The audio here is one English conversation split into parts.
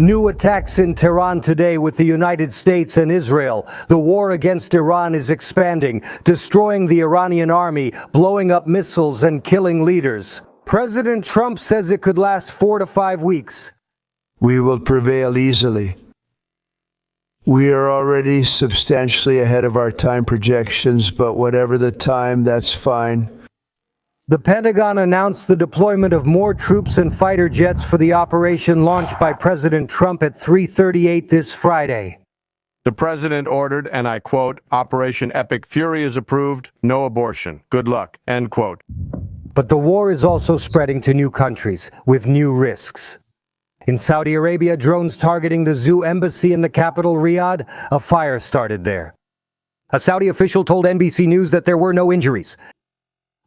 New attacks in Tehran today with the United States and Israel. The war against Iran is expanding, destroying the Iranian army, blowing up missiles and killing leaders. President Trump says it could last 4 to 5 weeks. We will prevail easily. We are already substantially ahead of our time projections, but whatever the time, that's fine. The Pentagon announced the deployment of more troops and fighter jets for the operation launched by President Trump at 3:38 this Friday. The president ordered, and I quote, "Operation Epic Fury is approved, no abortion. Good luck," end quote. But the war is also spreading to new countries, with new risks. In Saudi Arabia, drones targeting the zoo embassy in the capital, Riyadh, a fire started there. A Saudi official told NBC News that there were no injuries.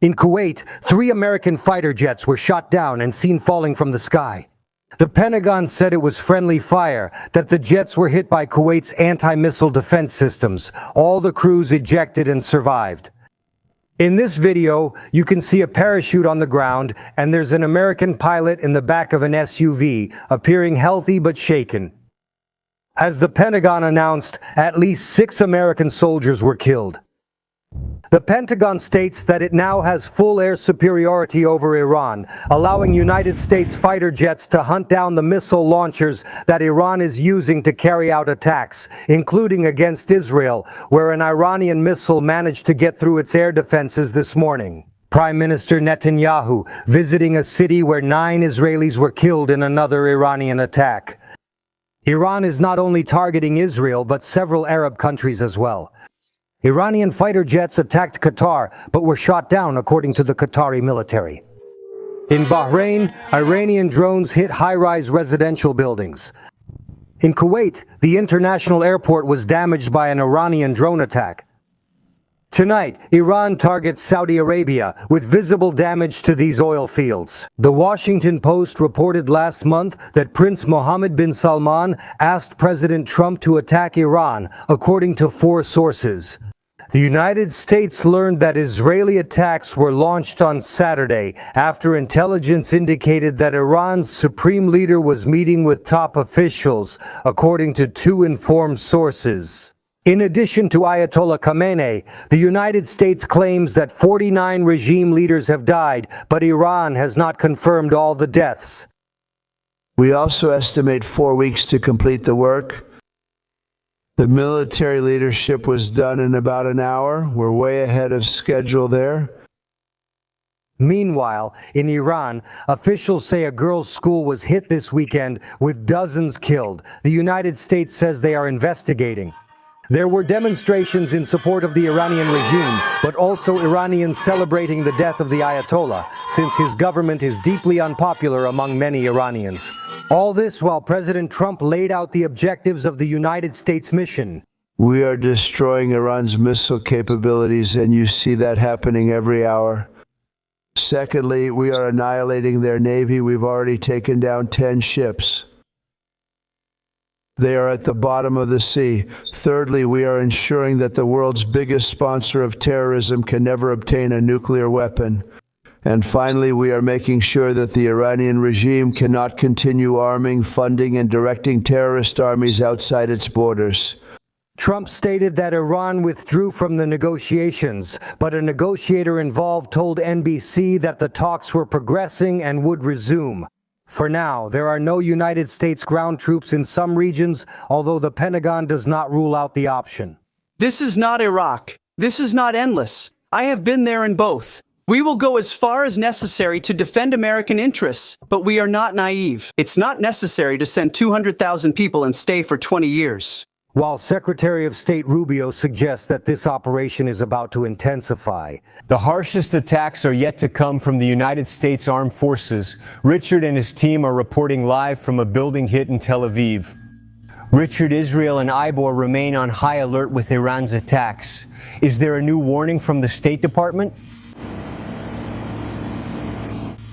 In Kuwait, 3 American fighter jets were shot down and seen falling from the sky. The Pentagon said it was friendly fire, that the jets were hit by Kuwait's anti-missile defense systems. All the crews ejected and survived. In this video, you can see a parachute on the ground, and there's an American pilot in the back of an SUV, appearing healthy but shaken. As the Pentagon announced, at least 6 American soldiers were killed. The Pentagon states that it now has full air superiority over Iran, allowing United States fighter jets to hunt down the missile launchers that Iran is using to carry out attacks, including against Israel, where an Iranian missile managed to get through its air defenses this morning. Prime Minister Netanyahu visiting a city where 9 Israelis were killed in another Iranian attack. Iran is not only targeting Israel, but several Arab countries as well. Iranian fighter jets attacked Qatar, but were shot down according to the Qatari military. In Bahrain, Iranian drones hit high-rise residential buildings. In Kuwait, the international airport was damaged by an Iranian drone attack. Tonight, Iran targets Saudi Arabia, with visible damage to these oil fields. The Washington Post reported last month that Prince Mohammed bin Salman asked President Trump to attack Iran, according to 4 sources. The United States learned that Israeli attacks were launched on Saturday after intelligence indicated that Iran's supreme leader was meeting with top officials, according to 2 informed sources. In addition to Ayatollah Khamenei, the United States claims that 49 regime leaders have died, but Iran has not confirmed all the deaths. We also estimate 4 weeks to complete the work. The military leadership was done in about an hour. We're way ahead of schedule there. Meanwhile, in Iran, officials say a girls' school was hit this weekend with dozens killed. The United States says they are investigating. There were demonstrations in support of the Iranian regime, but also Iranians celebrating the death of the Ayatollah, since his government is deeply unpopular among many Iranians. All this while President Trump laid out the objectives of the United States mission. We are destroying Iran's missile capabilities, and you see that happening every hour. Secondly, we are annihilating their navy. We've already taken down 10 ships. They are at the bottom of the sea. Thirdly, we are ensuring that the world's biggest sponsor of terrorism can never obtain a nuclear weapon. And finally, we are making sure that the Iranian regime cannot continue arming, funding, and directing terrorist armies outside its borders. Trump stated that Iran withdrew from the negotiations, but a negotiator involved told NBC that the talks were progressing and would resume. For now, there are no United States ground troops in some regions, although the Pentagon does not rule out the option. This is not Iraq. This is not endless. I have been there in both. We will go as far as necessary to defend American interests, but we are not naive. It's not necessary to send 200,000 people and stay for 20 years. While Secretary of State Rubio suggests that this operation is about to intensify. The harshest attacks are yet to come from the United States Armed Forces. Richard and his team are reporting live from a building hit in Tel Aviv. Richard, Israel, and Ibor remain on high alert with Iran's attacks. Is there a new warning from the State Department?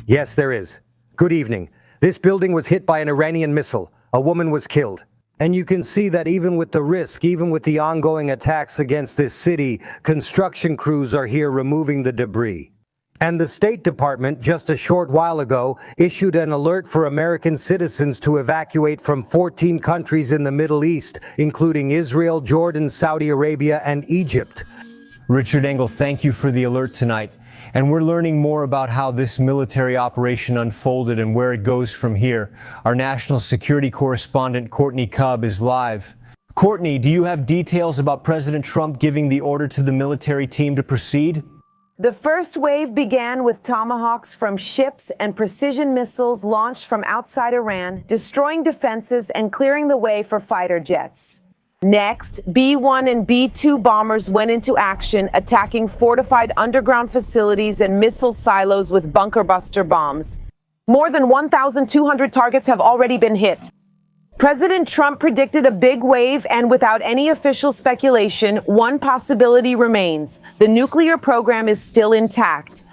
Yes, there is. Good evening. This building was hit by an Iranian missile. A woman was killed. And you can see that even with the risk, even with the ongoing attacks against this city, construction crews are here removing the debris. And the State Department, just a short while ago, issued an alert for American citizens to evacuate from 14 countries in the Middle East, including Israel, Jordan, Saudi Arabia, and Egypt. Richard Engel, thank you for the alert tonight. And we're learning more about how this military operation unfolded and where it goes from here. Our national security correspondent, Courtney Cubb, is live. Courtney, do you have details about President Trump giving the order to the military team to proceed? The first wave began with tomahawks from ships and precision missiles launched from outside Iran, destroying defenses and clearing the way for fighter jets. Next, B-1 and B-2 bombers went into action, attacking fortified underground facilities and missile silos with bunker buster bombs. More than 1,200 targets have already been hit. President Trump predicted a big wave, and without any official speculation, one possibility remains. The nuclear program is still intact.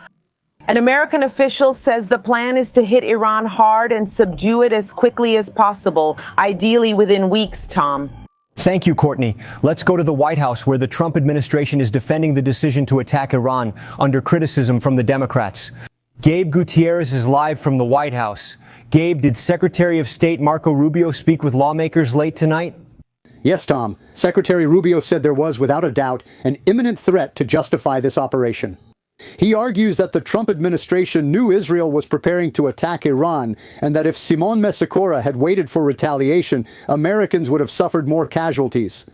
An American official says the plan is to hit Iran hard and subdue it as quickly as possible, ideally within weeks, Tom. Thank you, Courtney. Let's go to the White House, where the Trump administration is defending the decision to attack Iran under criticism from the Democrats. Gabe Gutierrez is live from the White House. Gabe, did Secretary of State Marco Rubio speak with lawmakers late tonight? Yes, Tom. Secretary Rubio said there was, without a doubt, an imminent threat to justify this operation. He argues that the Trump administration knew Israel was preparing to attack Iran, and that if Simon Mesecora had waited for retaliation, Americans would have suffered more casualties.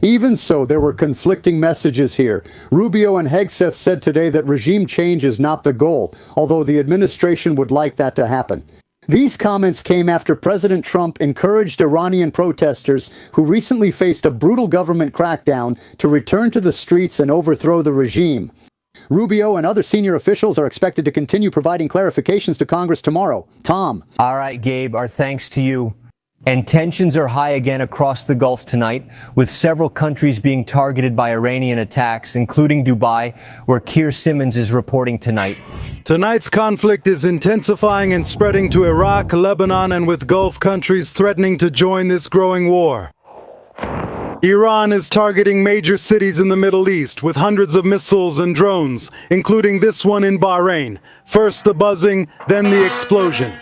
Even so, there were conflicting messages here. Rubio and Hegseth said today that regime change is not the goal, although the administration would like that to happen. These comments came after President Trump encouraged Iranian protesters who recently faced a brutal government crackdown to return to the streets and overthrow the regime. Rubio and other senior officials are expected to continue providing clarifications to Congress tomorrow. Tom. All right, Gabe, our thanks to you. And tensions are high again across the Gulf tonight, with several countries being targeted by Iranian attacks, including Dubai, where Keir Simmons is reporting tonight. Tonight's conflict is intensifying and spreading to Iraq, Lebanon, and with Gulf countries threatening to join this growing war. Iran is targeting major cities in the Middle East with hundreds of missiles and drones, including this one in Bahrain. First the buzzing, then the explosion.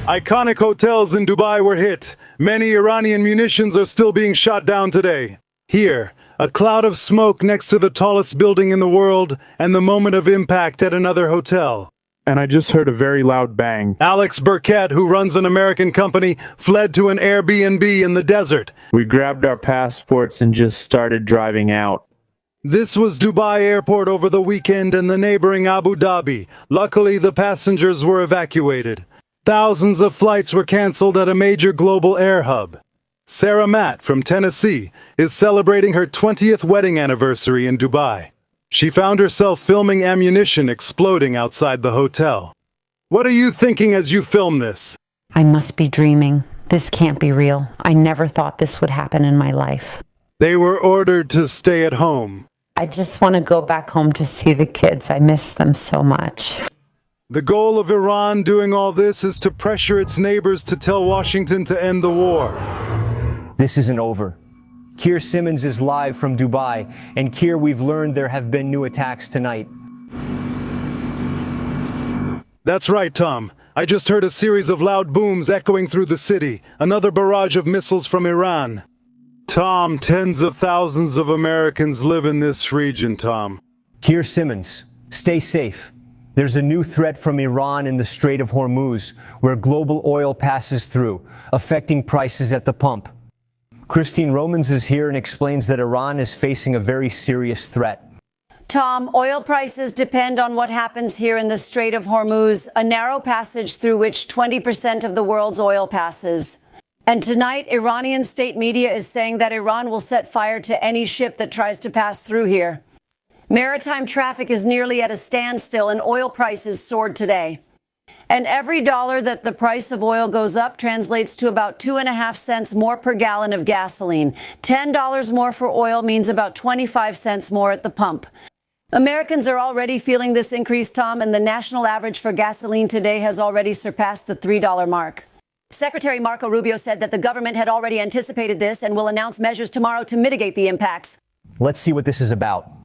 Iconic hotels in Dubai were hit. Many Iranian munitions are still being shot down today. Here, a cloud of smoke next to the tallest building in the world, and the moment of impact at another hotel. And I just heard a very loud bang. Alex Burkett, who runs an American company, fled to an Airbnb in the desert. We grabbed our passports and just started driving out. This was Dubai Airport over the weekend and the neighboring Abu Dhabi. Luckily, the passengers were evacuated. Thousands of flights were canceled at a major global air hub. Sarah Matt from Tennessee is celebrating her 20th wedding anniversary in Dubai. She found herself filming ammunition exploding outside the hotel. What are you thinking as you film this? I must be dreaming. This can't be real. I never thought this would happen in my life. They were ordered to stay at home. I just want to go back home to see the kids. I miss them so much. The goal of Iran doing all this is to pressure its neighbors to tell Washington to end the war. This isn't over. Keir Simmons is live from Dubai, and Keir, we've learned there have been new attacks tonight. That's right, Tom. I just heard a series of loud booms echoing through the city, another barrage of missiles from Iran. Tom, tens of thousands of Americans live in this region, Tom. Keir Simmons, stay safe. There's a new threat from Iran in the Strait of Hormuz, where global oil passes through, affecting prices at the pump. Christine Romans is here and explains that Iran is facing a very serious threat. Tom, oil prices depend on what happens here in the Strait of Hormuz, a narrow passage through which 20% of the world's oil passes. And tonight, Iranian state media is saying that Iran will set fire to any ship that tries to pass through here. Maritime traffic is nearly at a standstill, and oil prices soared today. And every dollar that the price of oil goes up translates to about 2.5 cents more per gallon of gasoline. $10 more for oil means about 25 cents more at the pump. Americans are already feeling this increase, Tom, and the national average for gasoline today has already surpassed the $3 mark. Secretary Marco Rubio said that the government had already anticipated this and will announce measures tomorrow to mitigate the impacts. Let's see what this is about.